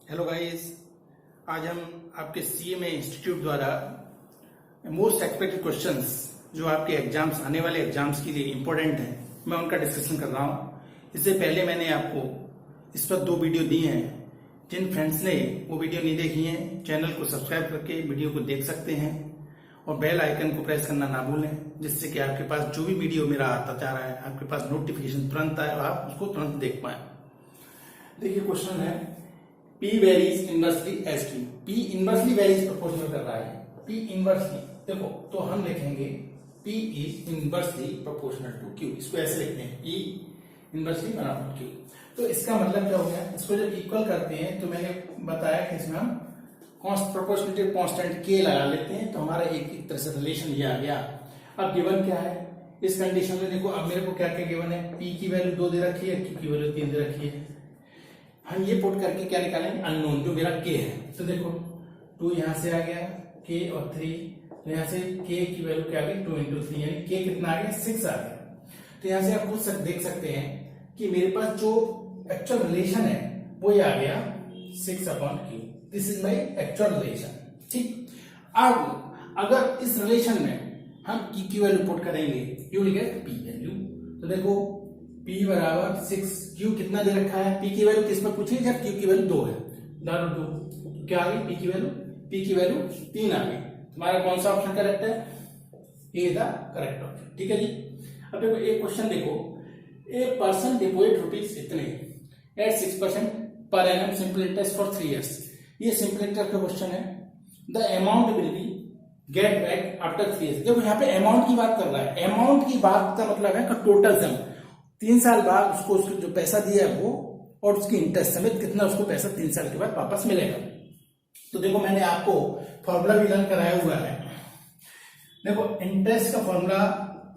Hello guys, आज हम आपके सीएमए इंस्टीट्यूट द्वारा मोस्ट एक्सपेक्टेड क्वेश्चंस जो आपके एग्जाम्स आने वाले एग्जाम्स के लिए इंपॉर्टेंट हैं, मैं उनका डिस्कशन कर रहा हूं। इससे पहले मैंने आपको इस पर 2 वीडियो दिए हैं। जिन फ्रेंड्स ने वो वीडियो नहीं देखी हैं, चैनल को सब्सक्राइब करके वीडियो को देख सकते हैं और बेल आइकन को प्रेस करना ना भूलें, जिससे कि आपके पास जो भी वीडियो मेरा आता जा रहा है आपके पास नोटिफिकेशन तुरंत आए और आप उसको तुरंत देख पाए। देखिए, क्वेश्चन है P varies inversely as Q। P inversely varies proportional कर रहा है। P इनवर्सली देखो तो हम लिखेंगे P is inversely proportional to Q। इसको ऐसे लिखते हैं P इनवर्सली बराबर Q। तो इसका मतलब क्या हो गया, इसको जब इक्वल करते हैं तो मैंने बताया कि इसमें हम प्रोपोर्शनलिटी कांस्टेंट K लगा लेते हैं तो हमारा एक तरह से रिलेशन ये आ गया। अब गिवन क्या है इस कंडीशन में, देखो अब मेरे को क्या क्या गिवन है, P की वैल्यू 2 दे रखी है, Q की वैल्यू 3 दे रखी है। हम ये पुट करके क्या निकालेंगे, अननोन जो मेरा K है। तो देखो 2 यहां से आ गया K और 3, तो यहां से K की वैल्यू क्या आ गई 2 into 3, यानी K कितना आ गया 6 आ गया। तो यहां से आप खुद देख सकते हैं कि मेरे पास जो एक्चुअल रिलेशन है वो ये आ गया 6/Q। This is my actual relation. ठीक, अब अगर इस रिलेशन में हम Q की वैल्यू पुट करेंगे you will get P value. तो देखो P बराबर 6, Q कितना दे रखा है, P की वैल्यू किस में पूछी जब Q की वैल्यू 2 है, डालो 2, क्या आ गई P की वैल्यू 3 आ गई। तुम्हारा कौन सा ऑप्शन करेक्ट है, ए द करेक्ट ऑप्शन। ठीक है जी। अब देखो एक क्वेश्चन देखो, ए पर्सन डिपोजिट रुपीज इतने at 6% per annum simple interest for 3 years। ये सिंपल इंटरेस्ट का क्वेश्चन है। The amount will be get back after 3 years। देखो यहाँ पे अमाउंट की बात कर रहा है, अमाउंट की बात का मतलब है टोटल सम 3 साल बाद उसको जो पैसा दिया है वो और उसकी इंटरेस्ट समेत कितना उसको पैसा 3 साल के बाद वापस मिलेगा। तो देखो मैंने आपको फॉर्मूला भी लर्न कराया हुआ है। देखो इंटरेस्ट का फॉर्मूला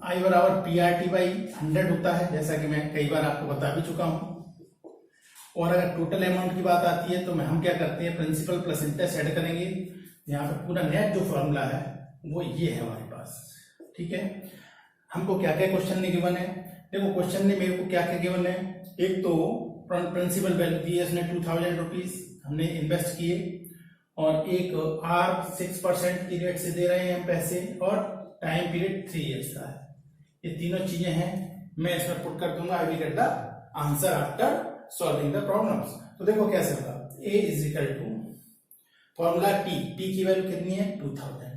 I बराबर PRT/100 होता है, जैसा कि मैं कई बार आपको बता भी चुका हूं। और अगर टोटल अमाउंट की बात आती है तो हम क्या करते हैं, प्रिंसिपल प्लस इंटरेस्ट ऐड करेंगे। यहाँ पे पूरा नेट जो फॉर्मूला है वो ये है हमारे पास। ठीक है, हमको क्या क्या क्वेश्चन ने गिवन है, देखो क्वेश्चन ने मेरे को क्या क्या गिवन है। एक तो प्रिंसिपल वैल्यू दी है इसने 2000 रुपीज हमने इन्वेस्ट किए, और एक R 6% की रेट से दे रहे हैं हम पैसे, और टाइम पीरियड 3 years का है। ये तीनों चीजें हैं, मैं इसमें पुट कर दूंगा, I will get the answer after solving the problems. तो देखो कैसे होगा, A is equal to formula P की वैल्यू कितनी है 2000,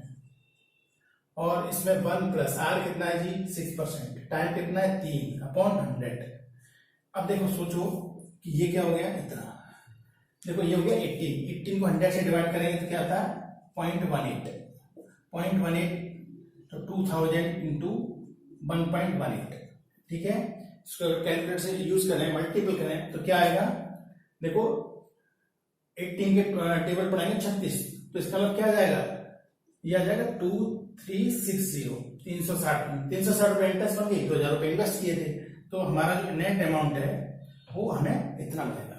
और इसमें 1 प्लस R कितना है जी 6%, टाइम कितना है 3/100। अब देखो सोचो कि ये क्या हो गया इतना, देखो ये हो गया 18 को 100 से डिवाइड करेंगे तो क्या था 0.18, तो 2000 इंटू 1.18। ठीक है, इसको कैलकुलेटर से यूज करें, मल्टीपल करें तो क्या आएगा, देखो 18 के टेबल पढ़ाएंगे 36, तो इसका मतलब क्या आ जाएगा, ये आ जाएगा 2360, 360 रुपए इंटरेस्ट बन गई, 2000 रुपए इन्वेस्ट किए थे, तो हमारा जो नेट अमाउंट है वो हमें इतना मिलेगा।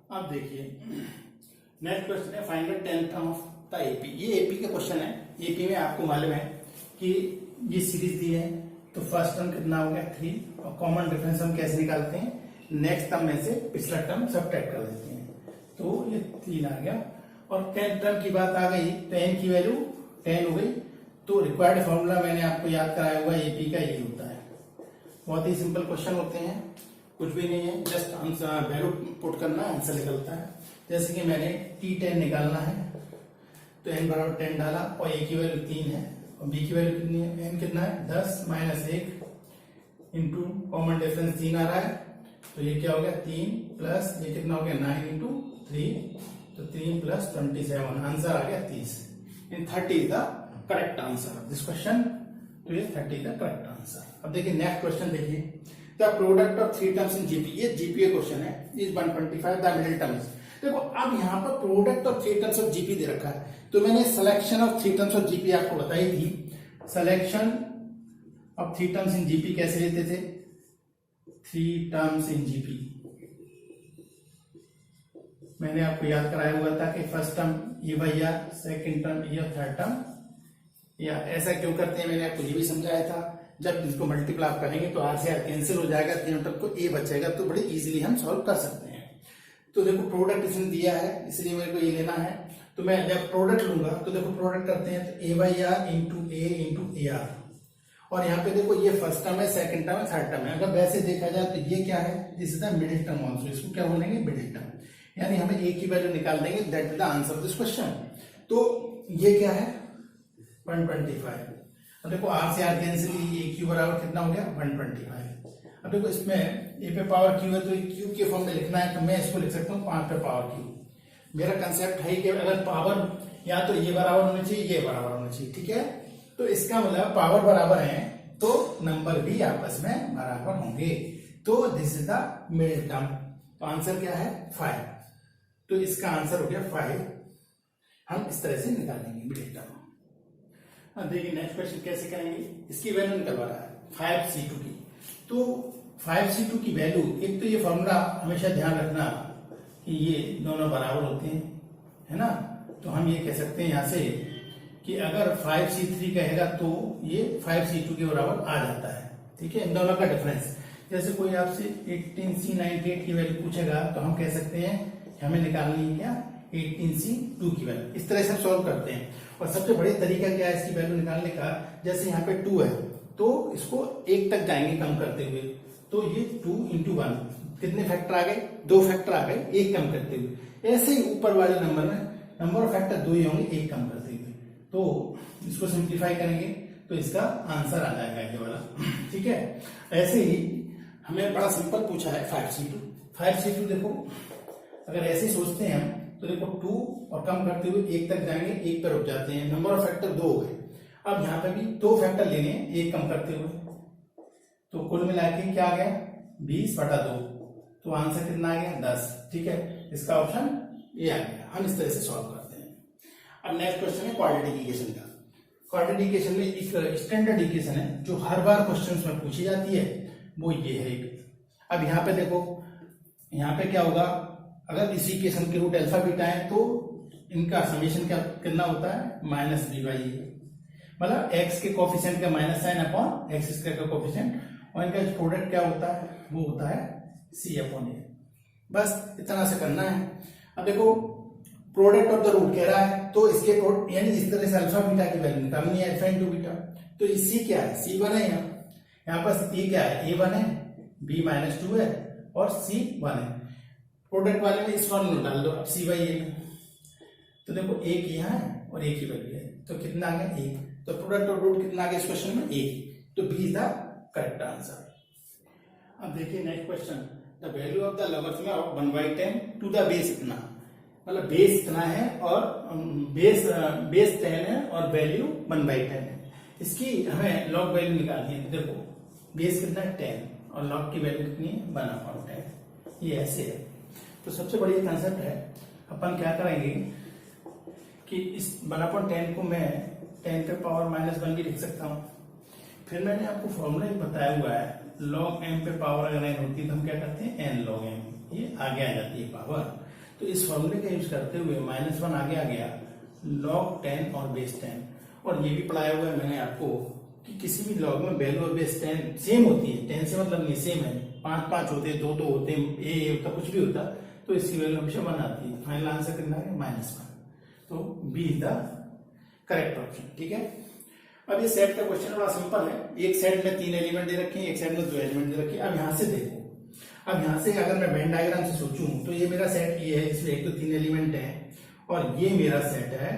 अब देखिए नेक्स्ट क्वेश्चन है, find the 10th of the AP. ये एपी का क्वेश्चन है। एपी में आपको मालूम है कि ये सीरीज दी है, तो फर्स्ट टर्म कितना हो गया 3, और कॉमन डिफरेंस हम कैसे निकालते हैं, नेक्स्ट टर्म में से पिछला टर्म सबट्रैक्ट कर देते हैं, तो ये 3 आ गया। और 10th टर्म की बात आ गई तो n की वैल्यू 10 हो गई, तो रिक्वायर्ड फॉर्मूला मैंने आपको याद कराया हुआ एपी का ये होता है। बहुत ही सिंपल क्वेश्चन होते हैं, कुछ भी नहीं है, जस्ट आंसर वैल्यू पुट करना आंसर निकलता है। जैसे कि मैंने T10 निकालना है तो n बराबर 10 डाला, और a की वैल्यू 3 है और b की वैल्यू कितनी है, n कितना है 10 माइनस 1 इंटू कॉमन डिफरेंस 3 आ रहा है, तो ये क्या हो गया 3 प्लस ये कितना हो गया 9 इंटू 3, तो 3 प्लस 27, आंसर आ गया 30। In 30 is the correct answer of this question, तो ये 30 इज द करेक्ट आंसर। अब देखिए नेक्स्ट क्वेश्चन देखिए, the product of 3 terms in GP, ये जीपीए क्वेश्चन है, इज 125 द मिडिल टर्म्स। देखो अब यहाँ पर product of 3 terms of GP दे रखा है, तो मैंने selection of 3 terms of GP आपको बताई थी। Selection of 3 terms in GP कैसे लेते थे, 3 टर्म्स इन जीपी मैंने आपको याद कराया हुआ था कि फर्स्ट टर्म ये भैया, सेकंड टर्म ये, थर्ड टर्म या। ऐसा क्यों करते हैं मैंने आपको ये भी समझाया था, जब इसको मल्टीप्लाई आप करेंगे तो आर से आर कैंसिल हो जाएगा, तीनों टर्म को ए बचेगा, तो बड़ी इजीली हम सॉल्व कर सकते हैं। तो देखो प्रोडक्ट इसने दिया है इसलिए मेरे को ये लेना है। तो मैं जब प्रोडक्ट लूंगा तो देखो प्रोडक्ट करते हैं तो a/r इंटू ए इंटू AR, और यहाँ पे देखो ये फर्स्ट टर्म है, सेकंड टर्म है, थर्ड टर्म है। अगर वैसे देखा जाए तो ये क्या है, this is the middle term answer, इसको क्या बोलेंगे मिडिल टर्म, यानी हमें ए की वैल्यू निकाल देंगे, that is the answer of this question. तो ये क्या है 125। अब देखो आर से आर कैंसिल, ए क्यू बराबर कितना हो गया 125। अब देखो इसमें ए पे पावर क्यू है तो क्यू के फॉर्म में लिखना है, तो मैं इसको लिख सकता हूँ 5 पे पावर क्यू। मेरा कंसेप्ट है कि अगर पावर या तो ये बराबर होना चाहिए, ये बराबर होना चाहिए, ठीक है। तो इसका मतलब पावर बराबर है तो नंबर भी आपस में बराबर होंगे, तो this is the middle term. तो आंसर क्या है 5, तो इसका आंसर हो गया 5। हम इस तरह से निकालेंगे मिडिल टर्म। अब देखिए नेक्स्ट क्वेश्चन कैसे करेंगे, इसकी वैल्यू निकलवा रहा है 5C2 की। तो 5C2 की वैल्यू, एक तो ये फॉर्मूला हमेशा ध्यान रखना कि ये दोनों बराबर होते हैं, है ना। तो हम ये कह सकते हैं यहां से कि अगर 5C3 कहेगा तो ये 5C2 के बराबर आ जाता है, ठीक है। इन दोनों का डिफरेंस, जैसे कोई आपसे 18C98 की वैल्यू पूछेगा तो हम कह सकते हैं कि हमें निकालनी है क्या 18C2 की वैल्यू। इस तरह से हम सॉल्व करते हैं। और सबसे बढ़िया तरीका क्या है इसकी वैल्यू निकालने का, जैसे यहाँ पे 2 है तो इसको 1 तक जाएंगे कम करते हुए, तो ये 2 into 1 कितने फैक्टर आ गए, 2 फैक्टर आ गए 1 कम करते हुए। ऐसे ही ऊपर वाले नंबर में नंबर ऑफ फैक्टर 2 ही होंगे 1 कम करते हुए। तो इसको सिंप्लीफाई करेंगे तो इसका आंसर आ जाएगा ये वाला, ठीक है। ऐसे ही हमें बड़ा सिंपल पूछा है 5C2 देखो अगर ऐसे ही सोचते हैं हम तो देखो 2 और कम करते हुए 1 तक जाएंगे, 1 पर रुक जाते हैं, नंबर ऑफ फैक्टर 2 हो गए। अब यहाँ पे भी 2 फैक्टर लेने हैं 1 कम करते हुए, तो कुल मिला के क्या आ गया 20/2, तो आंसर कितना आ गया 10, ठीक है। इसका ऑप्शन ये आ गया। हम इस तरह से सॉल्व करते हैं। अब नेक्स्ट क्वेश्चन है क्वाड्रेटिक इक्वेशन का। क्वाड्रेटिक इक्वेशन में एक स्टैंडर्ड इक्वेशन है जो हर बार क्वेश्चन में पूछी जाती है, वो ये है। अब यहाँ पे देखो, यहाँ पे क्या होगा, अगर इसी इक्वेशन के रूट अल्फा बीटा है तो इनका समेशन क्या कितना होता है -b/a, मतलब x के कोफिशिएंट का minus sine upon x square का कोफिशिएंट, और इनका प्रोडक्ट क्या होता है वो होता है c/a। बस इतना से करना है। अब देखो प्रोडक्ट ऑफ द रूट कह रहा है तो इसके यानी इस तरह से अल्फा बीटा की वैल्यू निकालनी है, अल्फा इंटू बीटा। तो c क्या है c1 है, यहाँ पर a क्या है a1 है, b -2 है और c1 है। प्रोडक्ट वाले में इस फॉर्मूला डाल दो अब c/a में, तो देखो एक यहाँ है और एक ही वैल्यू है, तो कितना आ गया 1। तो प्रोडक्ट ऑफ रूट कितना आ गया इस क्वेश्चन में 1, तो B is the correct answer. अब देखिए next question, the value of the logarithm 1/10 to the base इतना, मतलब बेस इतना है और बेस 10 है और वैल्यू 1/10 है। इसकी हमें लॉग वैल्यू निकालनी है। देखो बेस कितना है 10 और लॉग की वैल्यू कितनी है 1/10, ये ऐसे है। तो सबसे बढ़िया कंसेप्ट है, अपन क्या करेंगे कि इस 1/10 को मैं 10 पे पावर -1 भी लिख सकता हूँ। फिर मैंने आपको फॉर्मूला ही बताया हुआ है, log m पे पावर अगर n होती है तो हम क्या करते हैं n log m, ये आगे आ जाती है पावर। तो इस फॉर्मूले का यूज करते हुए -1 आगे आ गया, log 10 और बेस 10। और ये भी पढ़ाया हुआ है मैंने आपको कि किसी भी log में वैल्यू और बेस 10 सेम होती है, 10 से मतलब नहीं सेम है, 5 होते 2 होते ए होता कुछ भी होता, तो इसकी वैल्यू हमेशा 1 आती है। फाइनल आंसर कितना है -1, तो B is the correct option, ठीक है। अब ये सेट का क्वेश्चन बड़ा सिंपल है, एक सेट में 3 एलिमेंट दे रखे हैं, एक सेट में 2 एलिमेंट दे रखे हैं। अब यहां से देखो, अब यहां से अगर मैं वेन डायग्राम से सोचूं तो ये मेरा सेट ये है, इसमें एक तो 3 एलिमेंट है और ये मेरा सेट है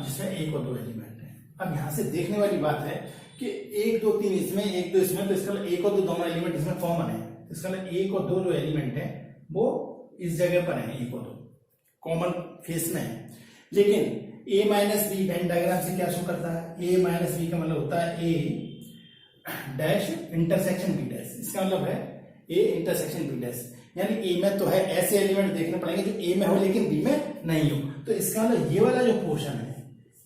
जिसमें 1 और 2 एलिमेंट है। अब यहां से देखने वाली बात है कि 1 2 3 इसमें 1 2 इसमें, तो इसका 1 और 2 दोनों एलिमेंट इसमें कॉमन है। इसका 1 और 2 जो एलिमेंट है वो इस जगह पर है, 1 और 2 कॉमन फेस में है। लेकिन a - b वेन डायग्राम से क्या शो करता है, a - b का मतलब होता है a dash intersection b dash. इसका मतलब है a इंटरसेक्शन b डैश, यानी a में तो है, ऐसे एलिमेंट देखने पड़ेंगे जो a में हो लेकिन b में नहीं हो। तो इसका मतलब ये वाला जो पोर्शन है,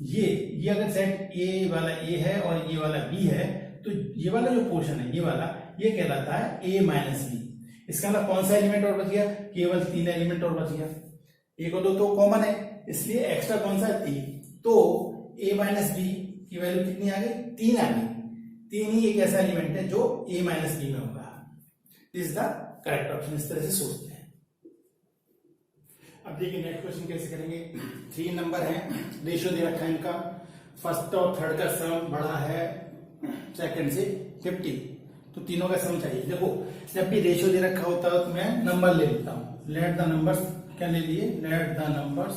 ये अगर सेट a वाला a है और ये वाला b है, तो ये वाला जो पोर्शन है ये वाला, ये कहलाता है a - b। इसका मतलब कौन सा एलिमेंट और बच गया, केवल 3 एलिमेंट और बच गया, 1 और 2 तो कॉमन है, इसलिए एक्स्ट्रा कौन सा है 3। तो a - b की वैल्यू कितनी आ गई 3 आ गई। 3 ही एक ऐसा एलिमेंट है जो a - b में होगा। This is the correct option. इस तरह से सोचते हैं। अब देखिए नेक्स्ट क्वेश्चन कैसे करेंगे। 3 नंबर है, रेशियो दे रखा है इनका, फर्स्ट और थर्ड का सम बड़ा है सेकंड से 50, तो तीनों का सम चाहिए। देखो जब भी रेशियो दे रखा होता है तो मैं नंबर ले लेता हूं। लेट द नंबर्स, क्या ले लिए, लेट द नंबर्स,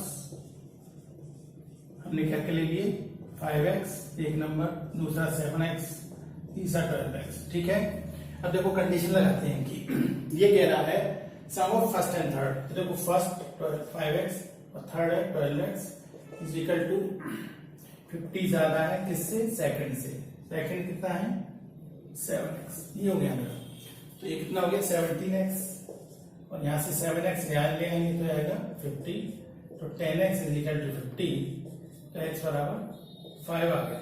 हमने क्या क्या ले लिए, 5x एक नंबर, दूसरा 7x, तीसरा 12x। ठीक है, अब देखो कंडीशन लगाते हैं कि ये कह रहा है सम ऑफ फर्स्ट एंड थर्ड। तो देखो फर्स्ट 5x और थर्ड है 12x इज इक्वल टू 50 ज्यादा है किससे, सेकंड से। सेकंड कितना है 7x, ये हो गया मेरा। तो ये कितना हो गया 17x, और यहां से 7x यहाँ ले आएंगे तो आएगा 50, तो 10x इज इक्वल टू 50, तो x बराबर 5 आ गया।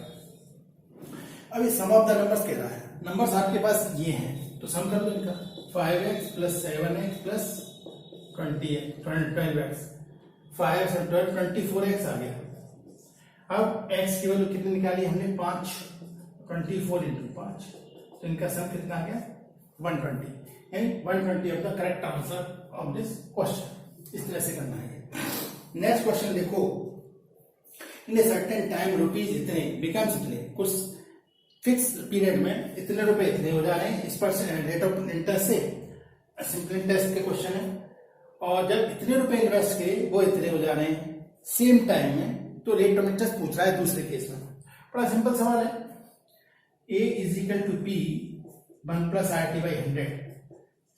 अब ये सम ऑफ द नंबर्स कह रहा है, नंबर्स आपके पास ये हैं तो सम कर दो इनका, 5x plus 7x plus 12x, 5 और 12 24x आ गया। अब x की वैल्यू कितनी निकाली हमने, 5, 24 इंटू 5, तो इनका सम कितना आ गया 120, यानी 120 of the correct answer of this question. इस तरह से करना है। नेक्स्ट क्वेश्चन देखो, इन ए सर्टेन टाइम रुपीज इतने बिकम्स इतने, कुछ फिक्स पीरियड में इतने रुपए इतने हो जा रहे हैं इस परसेंट रेट ऑफ इंटरेस्ट से। सिंपल इंटरेस्ट के क्वेश्चन है, और जब इतने रुपए इन्वेस्ट किए वो इतने हो जा रहे हैं सेम टाइम में, तो रेट ऑफ इंटरेस्ट पूछ रहा है दूसरे केस में। बड़ा सिंपल सवाल है, a is equal to p 1 plus R T by 100।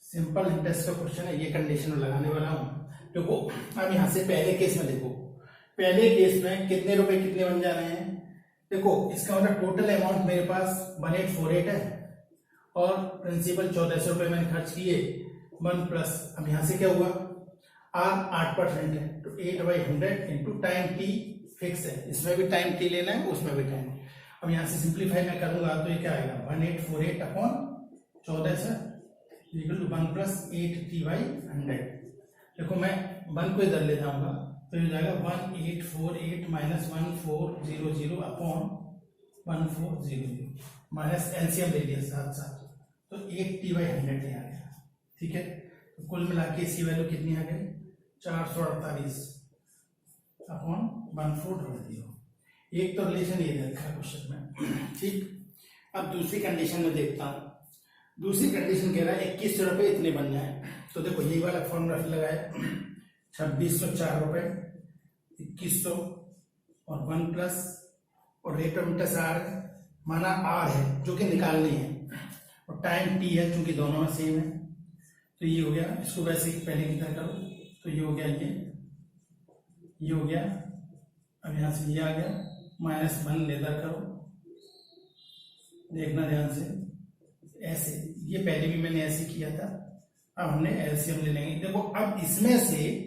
Simple interest का क्वेश्चन है, ये कंडीशन में लगाने वाला हूं। देखो अब यहां से पहले केस में देखो, पहले केस में कितने रुपए कितने बन जा रहे हैं। देखो इसका मतलब टोटल अमाउंट मेरे पास 1848 है, और प्रिंसिपल 1400 रुपए मैंने खर्च किए, 1 प्लस, अब यहां से क्या हुआ, आर 8% है, तो 8/100 इंटू टाइम टी फिक्स है, इसमें भी टाइम टी लेना है उसमें भी टाइम। अब यहां से सिंप्लीफाई मैं करूंगा तो ये क्या आएगा 1848 upon 1400 equal to 1 plus 8t/100। देखो मैं 1 को इधर ले जाऊंगा तो ये हो जाएगा 1848 माइनस 1400 अपॉन 1400 माइनस एलसीएम ले लिया साथ साथ, तो 8t/100 आ गया। ठीक है, तो कुल मिला के इसकी वैल्यू कितनी आ गई 448 अपॉन 1400। एक तो रिलेशन ये रखा क्वेश्चन में। ठीक, अब दूसरी कंडीशन में देखता हूं। दूसरी कंडीशन कह रहा है 2100 रुपए इतने बन जाए, तो देखो ये वाला फॉर्मूला लगाया, 2604 रुपए 2100 और 1 प्लस, और रेट ऑफ इंटरेस्ट आर माना आर है जो कि निकालनी है, और टाइम टी है चूंकि दोनों में सेम है, तो ये हो गया। इसको वैसे पहले की तरह करो तो ये हो गया, ये हो गया। अब यहां से ये आ गया, -1 लेकर करो, देखना ध्यान से, ऐसे, ये पहले भी मैंने ऐसे किया था। अब हमने एलसीएम ले लेंगे। देखो अब इसमें से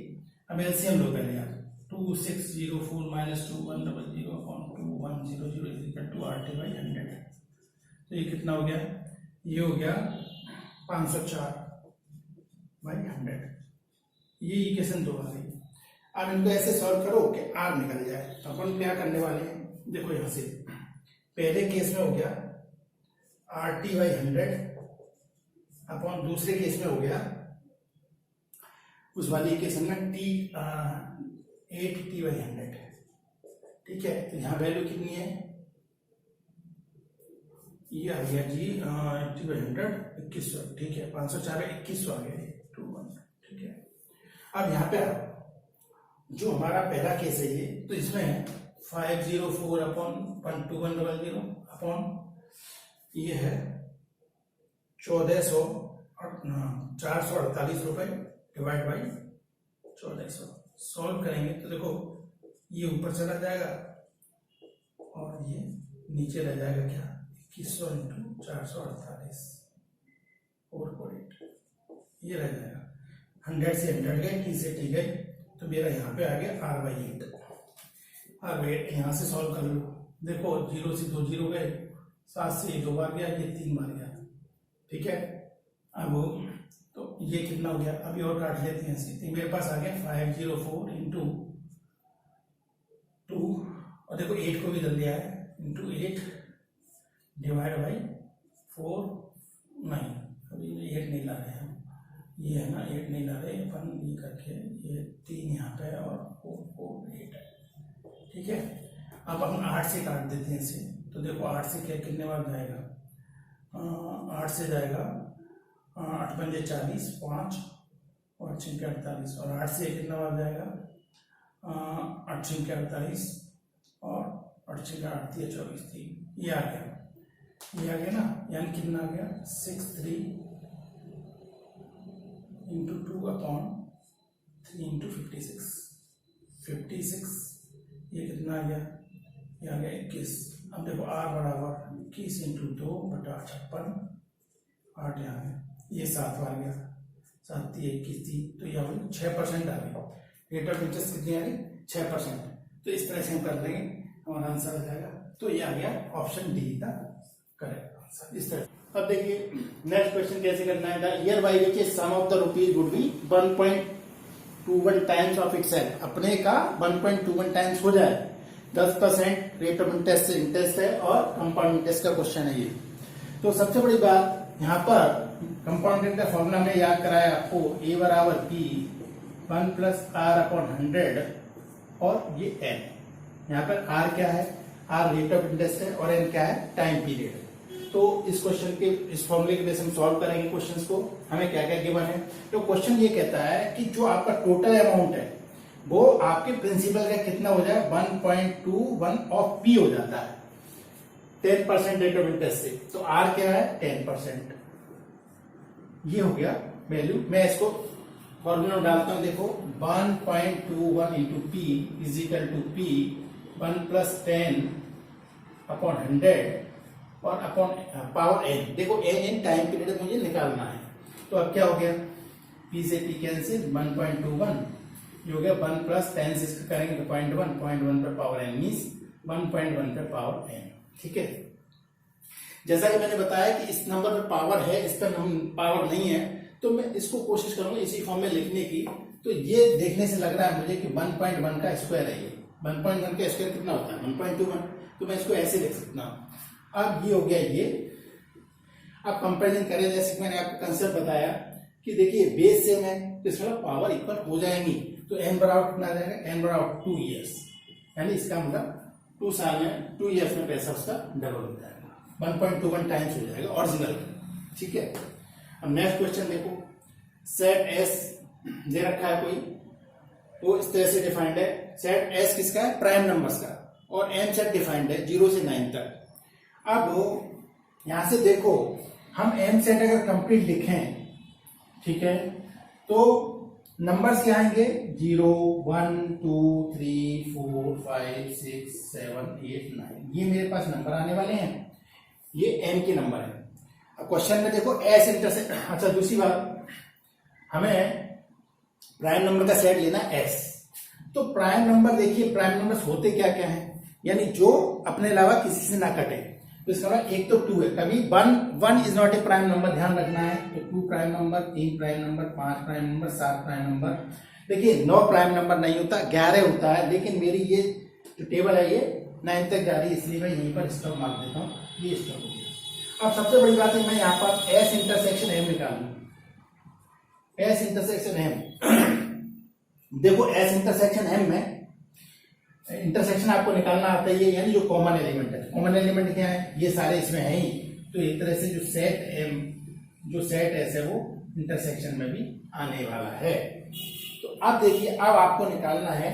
अब एलसीएम लो पहले यार, 2604 minus 2100 upon 2100 is equal to RT/100, तो ये कितना हो गया, ये हो गया 504/100। ये इक्वेशन 2 आ गई। अब इनको ऐसे सॉल्व करो कि आर निकल जाए, तो अपन क्या करने वाले हैं, देखो यहां से पहले केस में हो गया RT/100 अपॉन दूसरे केस में हो गया उस वाली इक्वेशन में टी 8t/100। ठीक है, तो यहां वैल्यू कितनी है, ये आ गया जी 80/100 2100। ठीक है, 504 2100 आ गया 21। ठीक है, अब यहाँ पे जो हमारा पहला केस है ये, तो इसमें 504 अपॉन 2100 अपॉन ये है 448 रुपए डिवाइड बाई 1400। सॉल्व करेंगे तो देखो ये ऊपर चला जाएगा और ये नीचे रह जाएगा क्या, 2100 इंटू 448 448, ये रह जाएगा। 100 से 100 गए, टी से टी गए, तो मेरा यहाँ पे आ गया R/8। R/8 यहाँ से सॉल्व कर लो, देखो 0 से 2 0 गए, 7 से 2 बार गया, ये 3 बार गया। ठीक है, अब तो ये कितना हो गया, अभी और काट लेते हैं इसकी। मेरे पास आ गया 504 इंटू 2, और देखो 8 को भी डाल दिया है, इंटू 8 डिवाइड बाई 4 9, अभी 8 नहीं ला रहे हैं, ये है ना 8 नहीं ला रहे अपन, ये करके ये 3 यहाँ पे और 4 4 8 है, ठीक है। अब हम 8 से काट देते हैं इसे, तो देखो 8 से क्या कितने बार जाएगा, 8 से जाएगा 8 पंजे 40, 5 और 6 के 48, और 8 से कितना बार जाएगा 8 6 के 48 और 8 6 के 8 24, 3, ये आ गया ना, यानी कितना आ गया 63 इंटू 2 अपॉन 3 इंटू 56, ये कितना आ गया, ये आ गया 21। अब देखो r बराबर 21 इंटू 2 बटा 56, 8 यहाँ है, ये 7 बार गया, 7 21 थी, तो यह 6% आ गई, रेट ऑफ इंटरेस्ट कितनी आ गई 6%। तो इस तरह से हम कर लेंगे, हमारा आंसर आ जाएगा। तो ये आ गया ऑप्शन डी का करेक्ट आंसर इस तरह। अब देखिए नेक्स्ट क्वेश्चन कैसे करना है, the year by which sum of the rupees would be 1.21 times of itself, अपने का 1.21 टाइम्स हो जाए, 10% रेट ऑफ इंटरेस्ट से इंटरेस्ट है और कंपाउंड इंटरेस्ट का क्वेश्चन है ये। तो सबसे बड़ी बात यहाँ पर कंपाउंड इंटरेस्ट का फॉर्मूला में याद कराया आपको, ए बराबर पी 1 प्लस आर अपॉन 100 और ये एन, यहाँ पर आर क्या है, आर रेट ऑफ इंटरेस्ट है और एन क्या है टाइम पीरियड। तो इस क्वेश्चन के इस फॉर्मूले के बेस हम सॉल्व करेंगे क्वेश्चंस को, हमें क्या क्या गिवन है। तो क्वेश्चन ये कहता है कि जो आपका टोटल अमाउंट है वो आपके प्रिंसिपल का कितना हो जाए 1.21 ऑफ पी हो जाता है 10% रेट ऑफ इंटरेस्ट से, तो आर क्या है 10%, ये हो गया वैल्यू। मैं इसको फॉर्मूला में डालता हूं, देखो 1.21 into P is equal to P 1 plus 10 upon 100 और अपॉन पावर एन। देखो एन टाइम पीरियड मुझे निकालना है, तो अब क्या हो गया पी से पी कैंसिल 1.21, ये हो गया 1 प्लस 10 से इसका करेंगे तो 0.1 पे पावर एन मीन्स 1.1 पे पावर एन, ठीक है। जैसा कि मैंने बताया कि इस नंबर पे पावर है, इस पर पावर नहीं है, तो मैं इसको कोशिश करूंगा इसी फॉर्म में लिखने की। तो ये देखने से लग रहा है मुझे कि 1.1 का स्क्वायर है, ये 1.1 का स्क्वायर कितना होता है 1.21, तो मैं इसको ऐसे लिख सकता हूं। अब ये हो गया ये, अब कंपेरिजन करें जैसे मैंने आपको कंसेप्ट बताया कि देखिए बेस सेम है तो इसमें पावर इक्वल हो जाएंगी, तो एन बराबर कितना आ जाएगा, एन बराबर 2 ईयर्स, यानी इसका मतलब 2 साल में 2 ईयर्स में पैसा उसका डबल हो जाएगा, 1.21 टाइम्स हो जाएगा ओरिजिनल, ठीक है। अब नेक्स्ट क्वेश्चन देखो, सेट एस दे रखा है कोई, वो इस तरह से डिफाइंड है, सेट एस किसका है प्राइम नंबर्स का, और एम सेट डिफाइंड है 0 से 9 तक। अब यहां से देखो हम एम सेट अगर कंप्लीट लिखें, ठीक है, तो नंबर्स क्या आएंगे 0 1 2 3 4 5 6 7 8 9, ये मेरे पास नंबर आने वाले हैं, ये एम के नंबर है। अब क्वेश्चन में देखो एस इंटरसेक्ट, अच्छा दूसरी बात, हमें प्राइम नंबर का सेट लेना एस, तो प्राइम नंबर देखिए प्राइम नंबर्स होते क्या क्या है, यानी जो अपने अलावा किसी से ना कटे, तो इसका मतलब एक तो 2 है, कभी 1 is not a prime number, ध्यान रखना है, तो 2 prime number, 3 prime number, 5 prime number, 7 prime number. देखिए 9 प्राइम नंबर नहीं होता, 11 होता है, लेकिन मेरी ये जो टेबल है ये 9 तक जा रही है, इसलिए मैं यहीं पर स्टॉप मार देता हूँ, ये स्टॉप हो गया। अब सबसे बड़ी बात है मैं यहाँ पर एस इंटरसेक्शन एम निकालू, एस इंटरसेक्शन एम, देखो एस इंटरसेक्शन एम में इंटरसेक्शन आपको निकालना आता है, ये यानी जो कॉमन एलिमेंट है, कॉमन एलिमेंट क्या है, ये सारे इसमें है ही, तो एक तरह से जो सेट एम जो सेट एस है वो इंटरसेक्शन में भी आने वाला है। तो अब देखिए अब आपको निकालना है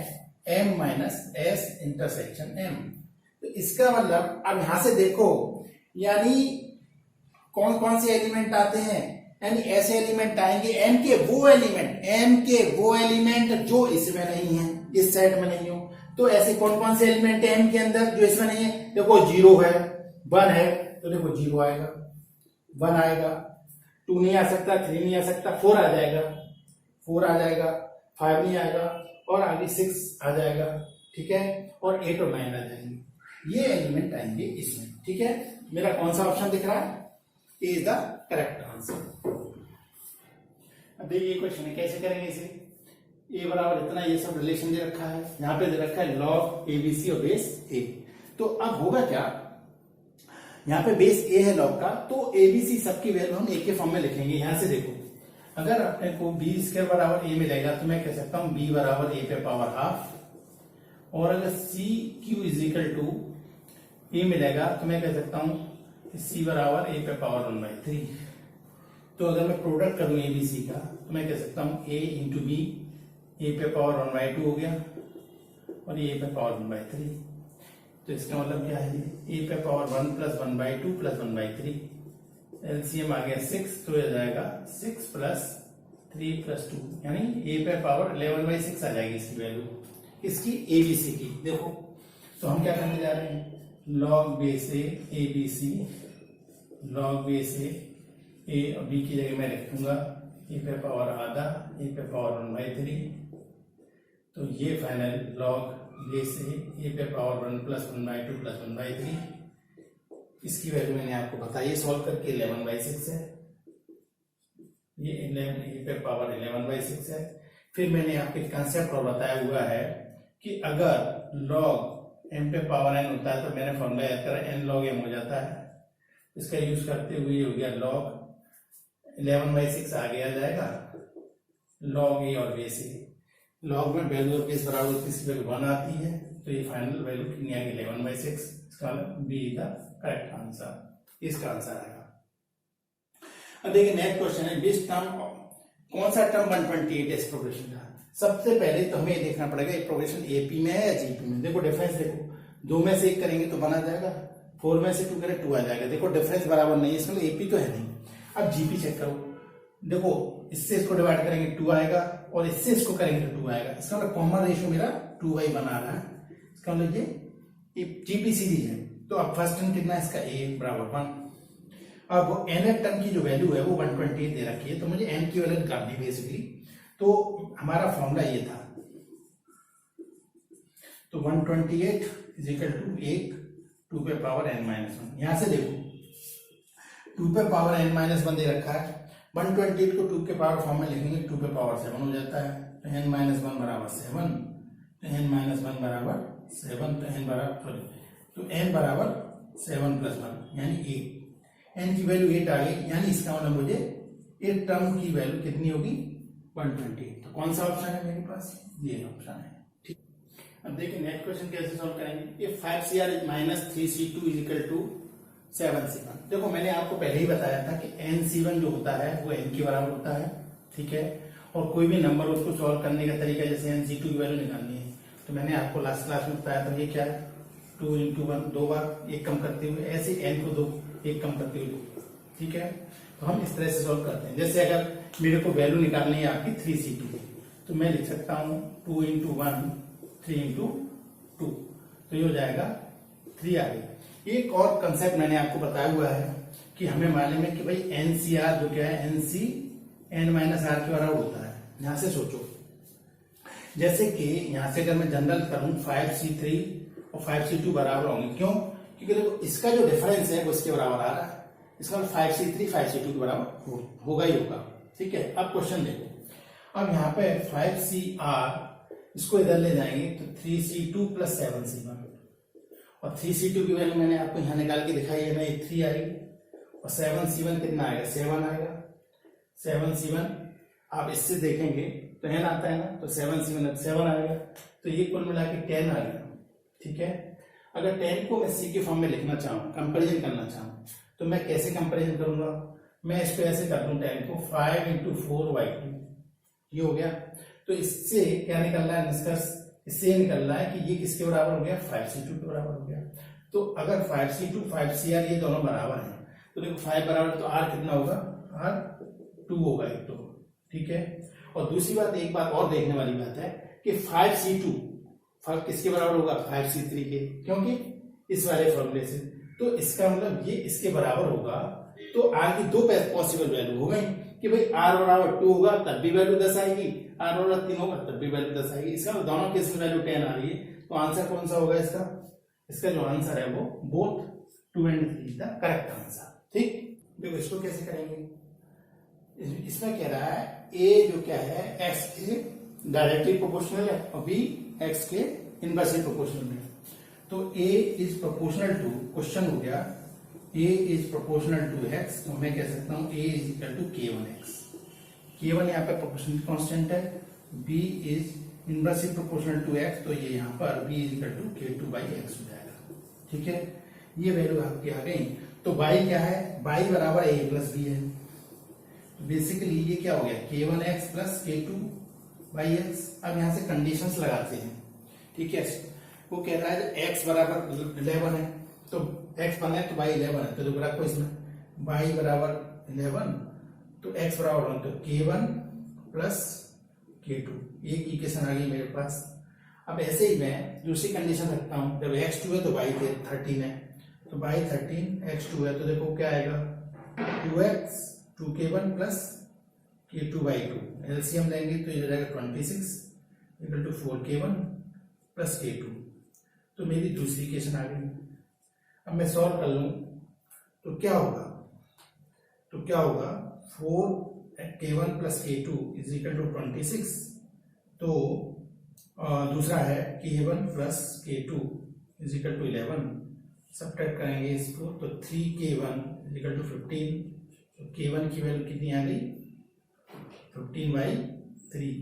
M minus S intersection M, तो इसका मतलब अब यहां से देखो यानी कौन कौन से एलिमेंट आते हैं, यानी ऐसे एलिमेंट आएंगे एम के वो एलिमेंट जो इसमें नहीं है, इस सेट में नहीं हो, तो ऐसे कौन कौन से एलिमेंट है एम के अंदर जो इसमें नहीं है, देखो 0 है 1 है, तो देखो 0 आएगा, 1 आएगा, 2 नहीं आ सकता, 3 नहीं आ सकता, 4 आ जाएगा, 5 नहीं आएगा, और आगे 6 आ जाएगा, ठीक है, और 8 और 9 आ जाएंगे, ये एलिमेंट आएंगे इसमें, ठीक है। मेरा कौन सा ऑप्शन दिख रहा है, ए इज द करेक्ट आंसर। अब देखिए क्वेश्चन कैसे करेंगे इसे, ए बराबर इतना, ये सब रिलेशन दे रखा है, यहाँ पे दे रखा है लॉग एबीसी और बेस ए, तो अब होगा क्या, यहाँ पे बेस ए है लॉग का, तो एबीसी सबकी वैल्यू हम ए के फॉर्म में लिखेंगे। यहां से देखो अगर अपने को बी स्क्वायर बराबर ए मिलेगा तो मैं कह सकता हूं बी बराबर ए पे पावर हाफ, और अगर C Q is equal to A मिलेगा तो मैं कह सकता हूं सी बराबर ए पे पावर 1/3। तो अगर मैं प्रोडक्ट करूं ए बी सी का तो मैं कह सकता हूं ए इंटू बी, ए पे पावर 1/2 हो गया और ए पे पावर 1/3। तो इसका मतलब क्या है, ए पे पावर 1 प्लस 1/2 प्लस 1/3, एलसीएम आ गया 6, तो हो जाएगा 6 प्लस 3 प्लस 2, यानी ए पे पावर 11/6 आ जाएगी इसकी वैल्यू, इसकी एबीसी की। देखो तो हम क्या करने जा रहे हैं, लॉग बेस ए एबीसी, लॉग बेस ए और बी की जगह मैं रखूंगा ए पे पावर आधा, ए पे पावर 1/3। तो ये फाइनल लॉग बेस ए पे पावर 1 प्लस 1/2 प्लस 1/3, इसकी वैल्यू मैंने आपको बताई सॉल्व करके 11/6 है, ये 11 ए पे पावर 11/6 है। फिर मैंने आपको कंसेप्ट और बताया हुआ है कि अगर लॉग एम पे पावर एन होता है तो मैंने फॉर्मूला याद करा एन लॉग एम हो जाता है, इसका यूज करते हुए हो गया लॉग 11/6 आगे आ जाएगा, लॉग ए और बेस ए, लॉग में वैल्यू ऑफ बेस बराबर होती है, इसकी वैल्यू 1 आती है, तो ये फाइनल वैल्यू कितनी आएगी 11/6, इसका बी द करेक्ट आंसर, इसका आंसर आएगा। अब देखिए नेक्स्ट क्वेश्चन है, दिस टर्म, कौन सा टर्म 128 इस प्रोग्रेशन का। सबसे पहले तो हमें देखना पड़ेगा ये प्रोग्रेशन एपी में है या जीपी में। देखो डिफरेंस देखो, 2 में से 1 करेंगे तो 1 आ जाएगा, 4 में से 2 करें 2 आ जाएगा। देखो डिफरेंस बराबर नहीं है, इसमें एपी तो है नहीं। अब जीपी चेक करो, देखो इससे इसको डिवाइड करेंगे 2 आएगा और इससे इसको करेंगे तो 2 आएगा, इसका मतलब कॉमन रेशियो मेरा 2/1 आ रहा है, इसका मतलब ये जीपी सीरीज है। तो अब फर्स्ट टर्म कितना है इसका, a बराबर 1। अब nth टर्म की जो वैल्यू है वो 128 दे रखी है, तो मुझे n की वैल्यू निकालनी बेसिकली। तो हमारा फॉर्मूला ये था, तो 128 इज इक्वल टू 1 2 पे पावर n-1। यहां से देखो 2 पे पावर n-1 दे रखा है, 128 को 2 के पावर फॉर्म में लिखेंगे 2 पे पावर 7 हो जाता है, तो n-1 बराबर 7, तो n-1 बराबर 7, तो n बराबर तो n बराबर 7 प्लस 1 यानी 8, n की वैल्यू 8 आ गई, यानी इसका मतलब मुझे एक टर्म की वैल्यू कितनी होगी 128। तो कौन सा ऑप्शन है मेरे पास, ये ऑप्शन है। ठीक, अब देखिए नेक्स्ट क्वेश्चन कैसे सॉल्व करेंगे। If 5cr minus 3c2 is equal to 7c1। देखो मैंने आपको पहले ही बताया था कि nc1 जो होता है वो n के बराबर होता है, ठीक है, और कोई भी नंबर उसको सॉल्व करने का तरीका जैसे nc2 की वैल्यू निकालनी है, तो मैंने आपको लास्ट क्लास में बताया था ये क्या है 2 into 1, 2 बार एक कम करते हुए, ऐसे n को 2 एक कम करते हुए 2, ठीक है। तो हम इस तरह से सॉल्व करते हैं। जैसे अगर मेरे को वैल्यू निकालनी है आपकी 3c2, तो मैं लिख सकता हूं 2 into 1 3 into 2, तो ये हो जाएगा 3 आ गई। एक और कंसेप्ट मैंने आपको बताया हुआ है कि हमें मालूम है कि भाई NCR जो क्या है NC n-r के बराबर होता है। यहां से सोचो, जैसे कि यहां से अगर मैं जनरल करूं 5c3 और 5c2 बराबर होंगे, क्यों, क्योंकि देखो इसका जो डिफरेंस है वो इसके बराबर आ रहा है, इसका 5c3 5c2 के बराबर होगा ही होगा, ठीक है। अब क्वेश्चन देखो, अब यहाँ पे 5cr इसको इधर ले जाएंगे तो 3c2 प्लस 7c1, और 3c2 की वैल्यू मैंने आपको यहाँ निकाल के दिखाई है ना, 3 आएगी, और 7c1 कितना आएगा 7 आएगा, 7c1 आप इससे देखेंगे तो n आता है ना, तो 7c1 7 आएगा, तो ये कुल मिला के 10 आ गया, ठीक है। अगर 10 को मैं c के फॉर्म में लिखना चाहूँ, कंपेरिजन करना चाहूँ, तो मैं कैसे कंपेरिजन करूंगा, मैं इसको ऐसे कर दूं 10 को 5 into 4/2, ये हो गया। तो इससे क्या निकल रहा है निष्कर्ष, इससे ये निकल रहा है कि ये किसके बराबर हो गया 5c2 के बराबर हो गया। तो अगर 5c2 5cr ये दोनों बराबर हैं, तो देखो 5 बराबर तो r कितना होगा, r 2 होगा एक, तो ठीक है। और दूसरी बात, एक बात और देखने वाली बात है कि 5c2 किसके बराबर होगा 5c3 के, क्योंकि इस वाले फॉर्मूले से, तो इसका मतलब ये इसके बराबर होगा। तो r की 2 पॉसिबल वैल्यू हो गई कि भाई r बराबर 2 होगा तब भी वैल्यू 10 आएगी, r बराबर 3 होगा तब भी वैल्यू 10 आएगी, इसका दोनों केस में वैल्यू 10 आ रही है। तो आंसर कौन सा होगा इसका, इसका जो आंसर है वो both 2 and 3 is the correct answer. ठीक, देखो इसको कैसे करेंगे, इसमें कह रहा है a जो क्या है x के डायरेक्टली प्रोपोर्शनल है और b x के इनवर्सली प्रोपोर्शनल है। तो a is proportional to, question हो गया a is proportional to x, तो मैं कह सकता हूं a is equal to k1x। K1 यहाँ पे प्रोपोर्शनल कांस्टेंट है, B is inversely proportional to X, तो ये यहाँ पर B is equal to K2 by X हो जाएगा। ठीक है, ये वैल्यू आपकी आ गई। तो y क्या है, y बराबर a प्लस बी है। तो बेसिकली ये क्या हो गया, K1X plus K2 by X। अब यहाँ से कंडीशंस लगाते हैं। ठीक है, वो कह रहा है x बराबर 11 है, तो x बना है तो y 11 है, तो देखो रखो इसमें y बराबर 11 तो x बराबर 1, तो K1 प्लस K2, एक इक्वेशन आ गई मेरे पास। अब ऐसे ही मैं दूसरी कंडीशन रखता हूं, जब x2 है तो y 13 है, तो y 13 x2 है, तो देखो क्या आएगा 2x 2K1 plus K2 by 2, LCM लेंगे तो ये रहेगा 26 equal to 4K1 plus K2। तो मेरी दूसरी इक्वेशन आ गई। अब मैं सॉल्व कर लूं तो क्या होगा, 4K1 plus K2 is equal to 26। तो दूसरा है K1 plus K2 is equal to 11, subtract करेंगे इसको तो 3K1 इज इक्वल टू 15। तो K1 की वैल्यू कितनी आ गई, 15 बाई 3,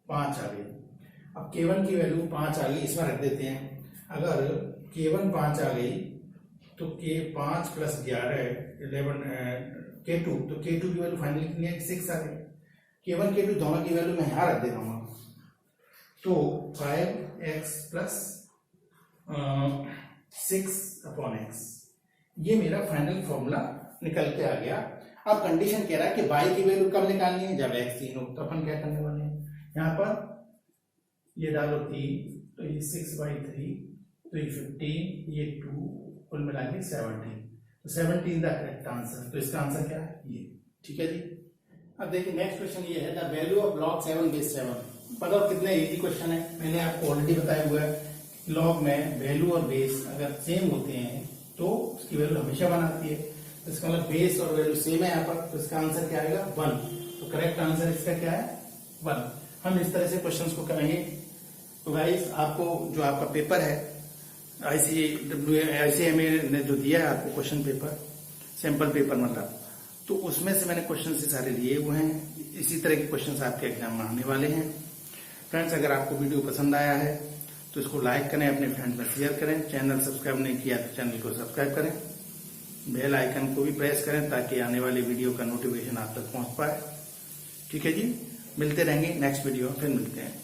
5 आ गई। अब K1 की वैल्यू 5 आ गई, इसमें रख देते हैं। अगर K1 5 आ गई तो K5 प्लस 11 11 K2, तो K2 की वैल्यू फाइनली कितनी है, 6 आ गई। K1 K2 दोनों की वैल्यू मैं यहाँ रख दे रहा हूँ। तो 5x प्लस 6/x, ये मेरा फाइनल फॉर्मूला निकल के आ गया। अब कंडीशन कह रहा है कि y की वैल्यू कब निकालनी है, जब x 3 हो। तो अपन क्या करने वाले हैं, यहाँ पर ये डालो 3, तो ये 6/3, तो ये 15, ये 2, कुल मिला के 17, तो 17 द करेक्ट आंसर। तो इसका आंसर क्या है, ये। ठीक है जी। अब देखिए नेक्स्ट क्वेश्चन ये है, the value of log 7 base 7। मतलब कितने इजी क्वेश्चन है, मैंने आपको ऑलरेडी बताया हुआ है। लॉग में वैल्यू और बेस अगर सेम होते हैं तो उसकी वैल्यू हमेशा 1 आती है। तो इसका मतलब बेस और वैल्यू सेम है यहाँ पर, तो इसका आंसर क्या आएगा, 1। तो करेक्ट आंसर इसका क्या है, 1। हम इस तरह से क्वेश्चंस को करेंगे। तो गाइस आपको जो आपका पेपर है ICMA ने जो दिया है आपको क्वेश्चन पेपर, सैंपल पेपर मतलब, तो उसमें से मैंने क्वेश्चन से सारे लिए हुए हैं। इसी तरह के क्वेश्चन आपके एग्जाम में आने वाले हैं। फ्रेंड्स, अगर आपको वीडियो पसंद आया है तो इसको लाइक करें, अपने फ्रेंड्स में शेयर करें। चैनल सब्सक्राइब नहीं किया तो चैनल को सब्सक्राइब करें, बेल आइकन को भी प्रेस करें ताकि आने वाली वीडियो का नोटिफिकेशन आप तक पहुंच पाए। ठीक है जी, मिलते रहेंगे नेक्स्ट वीडियो, फिर मिलते हैं।